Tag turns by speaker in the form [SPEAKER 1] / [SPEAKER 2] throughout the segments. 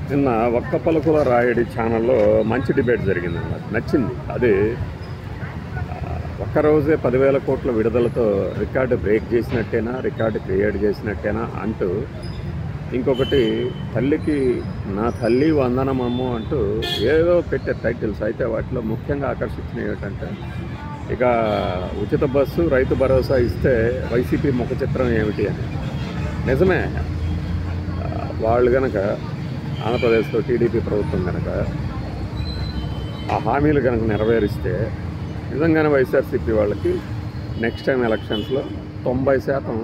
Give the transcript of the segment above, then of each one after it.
[SPEAKER 1] నిన్న ఒక్క పలుకుల రాయడి ఛానల్లో మంచి డిబేట్ జరిగింది, నాకు నచ్చింది. అది ఒక్కరోజే 10,000 కోట్ల విడుదలతో రికార్డు బ్రేక్ చేసినట్టేనా, రికార్డు క్రియేట్ చేసినట్టేనా అంటూ, ఇంకొకటి తల్లికి నా తల్లి వందనమమ్ము అంటూ ఏదో పెట్టే టైటిల్స్. అయితే వాటిలో ముఖ్యంగా ఆకర్షించినవి ఏంటంటే, ఇక ఉచిత బస్సు, రైతు భరోసా ఇస్తే వైసీపీ ముఖ చిత్రం ఏమిటి అని. నిజమే, వాళ్ళు కనుక ఆంధ్రప్రదేశ్లో టీడీపీ ప్రభుత్వం కనుక ఆ హామీలు కనుక నెరవేరిస్తే నిజంగానే వైఎస్ఆర్సీపీ వాళ్ళకి నెక్స్ట్ టైం ఎలక్షన్స్లో 90%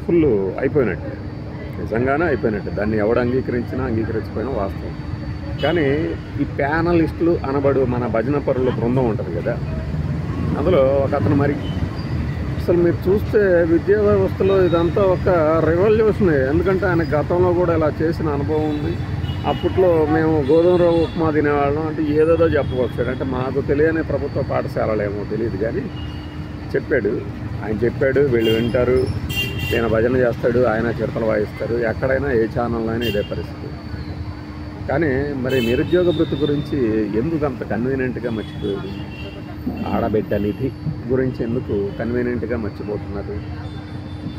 [SPEAKER 1] ఫుల్ అయిపోయినట్టే, నిజంగానే అయిపోయినట్టే. దాన్ని ఎవడు అంగీకరించినా అంగీకరించకపోయినా వాస్తవం. కానీ ఈ ప్యానలిస్టులు అనబడు మన భజన పరుల బృందం ఉంటుంది కదా, అందులో ఒక అతను మరి అసలు మీరు చూస్తే విద్యా వ్యవస్థలో ఇదంతా ఒక రెవల్యూషన్. ఎందుకంటే ఆయన గతంలో కూడా ఇలా చేసిన అనుభవం ఉంది. అప్పట్లో మేము గోధుమ రవ్వ ఉప్మా తినేవాళ్ళం అంటే ఏదేదో చెప్పవచ్చాడు. అంటే మాకు తెలియని ప్రభుత్వ పాఠశాలలేమో తెలియదు, కానీ ఆయన చెప్పాడు, వీళ్ళు వింటారు. ఈయన భజన చేస్తాడు, ఆయన చిరతలు వాయిస్తారు. ఎక్కడైనా ఏ ఛానల్లో అయినా ఇదే పరిస్థితి. కానీ మరి నిరుద్యోగ వృత్తి గురించి ఎందుకు అంత కన్వీనియంట్గా మర్చిపోయాడు? ఆడబిడ్డ నిధి గురించి ఎందుకు కన్వీనియంట్గా మర్చిపోతున్నారు?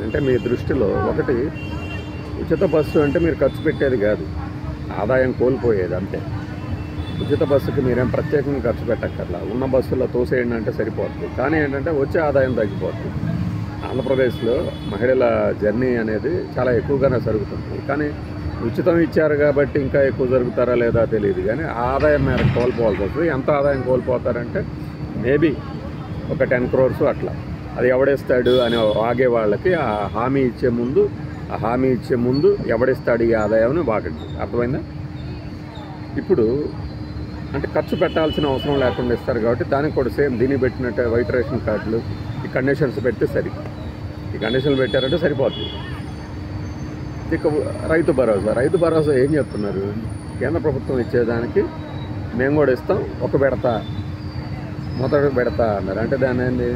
[SPEAKER 1] అంటే మీ దృష్టిలో ఒకటి, ఉచిత బస్సు అంటే మీరు ఖర్చు పెట్టేది కాదు, ఆదాయం కోల్పోయేది అంతే. ఉచిత బస్సుకి మీరేం ప్రత్యేకంగా ఖర్చు పెట్టక్కర్లా, ఉన్న బస్సులో తోసేయండి అంటే సరిపోతుంది. కానీ ఏంటంటే వచ్చే ఆదాయం తగ్గిపోతుంది. ఆంధ్రప్రదేశ్లో మహిళల జర్నీ అనేది చాలా ఎక్కువగానే జరుగుతుంది. కానీ ఉచితం ఇచ్చారు కాబట్టి ఇంకా ఎక్కువ జరుగుతారా లేదా తెలియదు, కానీ ఆదాయం మేరకు కోల్పోవాల్సి వస్తుంది. ఎంత ఆదాయం కోల్పోతారంటే మేబీ ఒక 10 crores అట్లా. అది ఎవడేస్తాడు అని ఆగే వాళ్ళకి ఆ హామీ ఇచ్చే ముందు ఎవడేస్తాడు ఈ ఆదాయాన్ని బాగండి. అర్థమైందా? ఇప్పుడు అంటే ఖర్చు పెట్టాల్సిన అవసరం లేకుండా ఇస్తారు కాబట్టి దానికి కూడా సేమ్ దీనికి పెట్టినట్టు వైట్ రేషన్ కార్డులు ఈ కండిషన్స్ పెడితే ఈ కండిషన్లు పెట్టారంటే సరిపోతుంది. ఇక రైతు భరోసా ఏం చెప్తున్నారు? కేంద్ర ప్రభుత్వం ఇచ్చేదానికి మేము కూడా ఇస్తాం, మొదటి విడత అన్నారు. అంటే దాన్ని ఏంటి,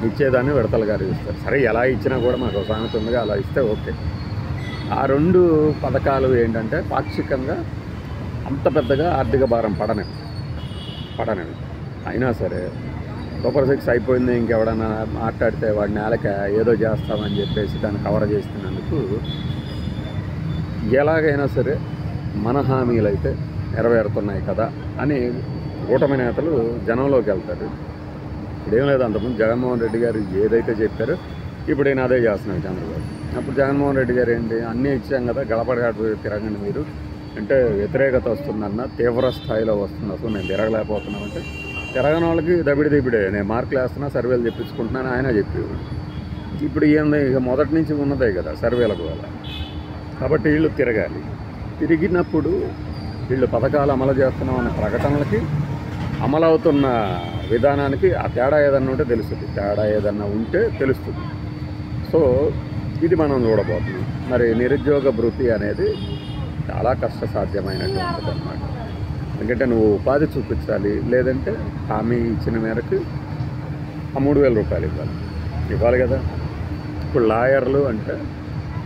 [SPEAKER 1] ఇచ్చేదాన్ని విడతలు గారు ఇస్తారు. సరే, ఎలా ఇచ్చినా కూడా మాకు సామెత ఉందిగా, అలా ఇస్తే ఓకే. ఆ 2 పథకాలు ఏంటంటే పాక్షికంగా అంత పెద్దగా ఆర్థిక భారం పడనివి అయినా సరే సూపర్ 6 అయిపోయింది, ఇంకెవడన్నా మాట్లాడితే వాడి నేలక ఏదో చేస్తామని చెప్పేసి దాన్ని కవర్ చేస్తున్నందుకు ఎలాగైనా సరే మన హామీలు అయితే నెరవేరుతున్నాయి కదా అని కూటమి నేతలు జనంలోకి వెళ్తారు. ఇప్పుడేం లేదు, అంతకుముందు జగన్మోహన్ రెడ్డి గారు ఏదైతే చెప్పారో ఇప్పుడు నేను అదే చేస్తున్నాను చంద్రబాబు. అప్పుడు జగన్మోహన్ రెడ్డి గారు ఏంటి, అన్నీ ఇచ్చాం కదా, గడపడగాడు తిరగండి మీరు అంటే వ్యతిరేకత వస్తుందన్న తీవ్ర స్థాయిలో వస్తుంది. అసలు నేను తిరగలేకపోతున్నాను అంటే తిరగని వాళ్ళకి దబిడే నేను మార్కులు వేస్తున్నా, సర్వేలు చెప్పించుకుంటున్నాను ఆయన చెప్పేవాడు. ఇప్పుడు ఇక మొదటి నుంచి ఉన్నదే కదా సర్వేలకు వల్ల. కాబట్టి వీళ్ళు తిరగాలి. తిరిగినప్పుడు వీళ్ళు పథకాలు అమలు చేస్తున్నాం అనే ప్రకటనలకి అమలవుతున్న విధానానికి ఆ తేడా ఏదన్నా ఉంటే తెలుస్తుంది, తెలుస్తుంది. సో ఇది మనం చూడబోతున్నాం. మరి నిరుద్యోగ భృతి అనేది చాలా కష్టసాధ్యమైనటువంటిది అన్నమాట. ఎందుకంటే నువ్వు ఉపాధి చూపించాలి, లేదంటే హామీ ఇచ్చిన మేరకు ఆ 3,000 రూపాయలు ఇవ్వాలి కదా. ఇప్పుడు లాయర్లు అంటే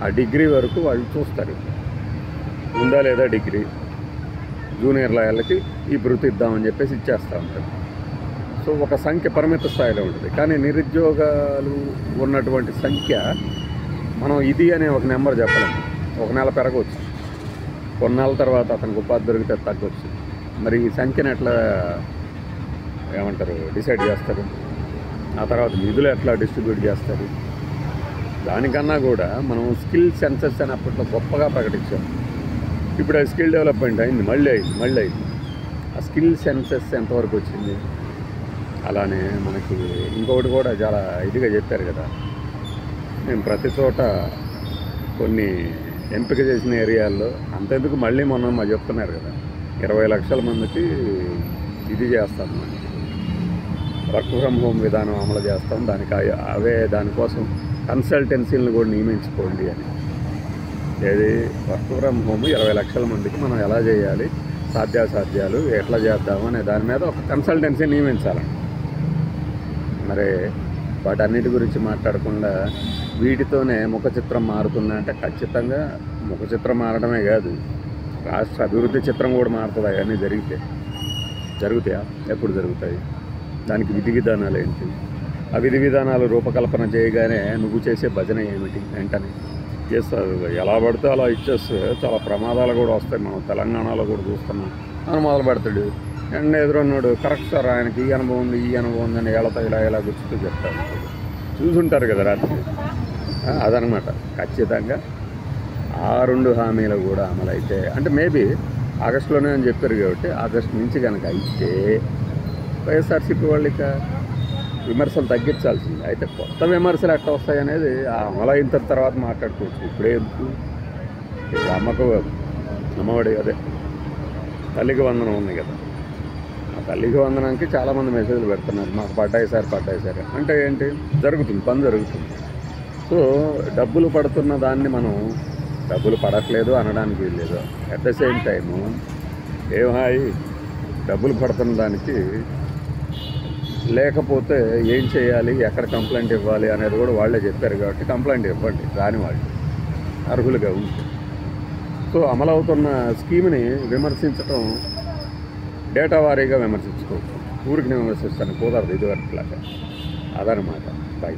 [SPEAKER 1] ఆ డిగ్రీ వరకు వాళ్ళు చూస్తారు, ఉందా లేదా డిగ్రీ. జూనియర్ లాయర్లకి ఈ భృతి ఇద్దామని చెప్పేసి ఇచ్చేస్తూ ఉంటారు. సో ఒక సంఖ్య పరిమిత స్థాయిలో ఉంటుంది. కానీ నిరుద్యోగాలు ఉన్నటువంటి సంఖ్య మనం ఇది అనే ఒక నెంబర్ చెప్పలేము. ఒక నెల పెరగవచ్చు, కొన్నాళ్ళ తర్వాత అతనికి ఉపాధి దొరికితే తగ్గవచ్చు. మరి ఈ సంఖ్యను ఎట్లా డిసైడ్ చేస్తారు? ఆ తర్వాత నిధులు ఎట్లా డిస్ట్రిబ్యూట్ చేస్తారు? దానికన్నా కూడా మనం స్కిల్ సెన్సెస్ అని అప్పట్లో గొప్పగా ప్రకటించాం. ఇప్పుడు ఆ స్కిల్ డెవలప్మెంట్ అయింది, మళ్ళీ అయింది. ఆ స్కిల్ సెన్సెస్ ఎంతవరకు వచ్చింది? అలానే మనకి ఇంకొకటి కూడా చాలా ఇదిగా చెప్పారు కదా, నేను ప్రతి చోట కొన్ని ఎంపిక చేసిన ఏరియాల్లో అంతెందుకు మళ్ళీ మొన్న చెప్తున్నారు కదా, 20 లక్షల మందికి ఇది చేస్తాం, వర్క్ ఫ్రమ్ హోమ్ విధానం అమలు చేస్తాం, దానికోసం కన్సల్టెన్సీలను కూడా నియమించుకోండి అని. ఏది వర్క్ ఫ్రమ్ హోమ్ 20 లక్షల మందికి మనం ఎలా చేయాలి, సాధ్యాసాధ్యాలు ఎట్లా చేద్దాము అనే దాని మీద ఒక కన్సల్టెన్సీ నియమించాలి. మరి వాటన్నిటి గురించి మాట్లాడకుండా వీటితోనే ముఖ చిత్రం మారుతుందంటే ఖచ్చితంగా ముఖ చిత్రం మారడమే కాదు, రాష్ట్ర అభివృద్ధి చిత్రం కూడా మారుతుంది. అవన్నీ జరుగుతాయా? ఎప్పుడు జరుగుతాయి? దానికి విధి విధానాలు ఏంటి? ఆ విధి విధానాలు రూపకల్పన చేయగానే నువ్వు చేసే భజన ఏమిటి? వెంటనే చేస్తారు, ఎలా పడితే అలా ఇచ్చేస్తే చాలా ప్రమాదాలు కూడా వస్తాయి. మనం తెలంగాణలో కూడా చూస్తున్నాం. అని మొదలు పెడతాడు, ఎండ ఎదురున్నాడు, కరెక్ట్ సార్ ఆయనకి ఈ అనుభవం ఉంది, ఈ అనుభవం ఉందని ఏళ్ళతో ఇలా గుర్తుతూ చెప్తారు. చూసుంటారు కదా రాత్రి. అదనమాట. ఖచ్చితంగా ఆ 2 హామీలు కూడా అమలైతే, అంటే మేబీ ఆగస్టులోనే అని చెప్పారు కాబట్టి ఆగస్టు నుంచి కనుక అయితే వైఎస్ఆర్సీపీ వాళ్ళు ఇక విమర్శలు తగ్గించాల్సింది. అయితే కొత్త విమర్శలు ఎట్లా వస్తాయనేది ఆ అమలైన తర్వాత మాట్లాడుకోవచ్చు. ఇప్పుడే ఎందుకు? ఇప్పుడు అమ్మఒడి అదే తల్లికి వందనం ఉంది కదా, ఆ తల్లికి వందనానికి చాలామంది మెసేజ్లు పెడుతున్నారు, మాకు పడ్డాయి సార్ అంటే ఏంటి? జరుగుతుంది, పని జరుగుతుంది. సో డబ్బులు పడుతున్న దాన్ని మనం డబ్బులు పడట్లేదు అనడానికి లేదు. అట్ ద సేమ్ టైము హాయి డబ్బులు పడుతున్న దానికి లేకపోతే ఏం చేయాలి, ఎక్కడ కంప్లైంట్ ఇవ్వాలి అనేది కూడా వాళ్ళే చెప్పారు కాబట్టి కంప్లైంట్ ఇవ్వండి రాని వాళ్ళు అర్హులుగా ఉంటే. సో అమలవుతున్న స్కీమ్ని విమర్శించడం డేటా వారీగా విమర్శించుకోవచ్చు. ఊరికి విమర్శిస్తాను కుదరదు ఇదివరకులాగా. అదనమాట. బై.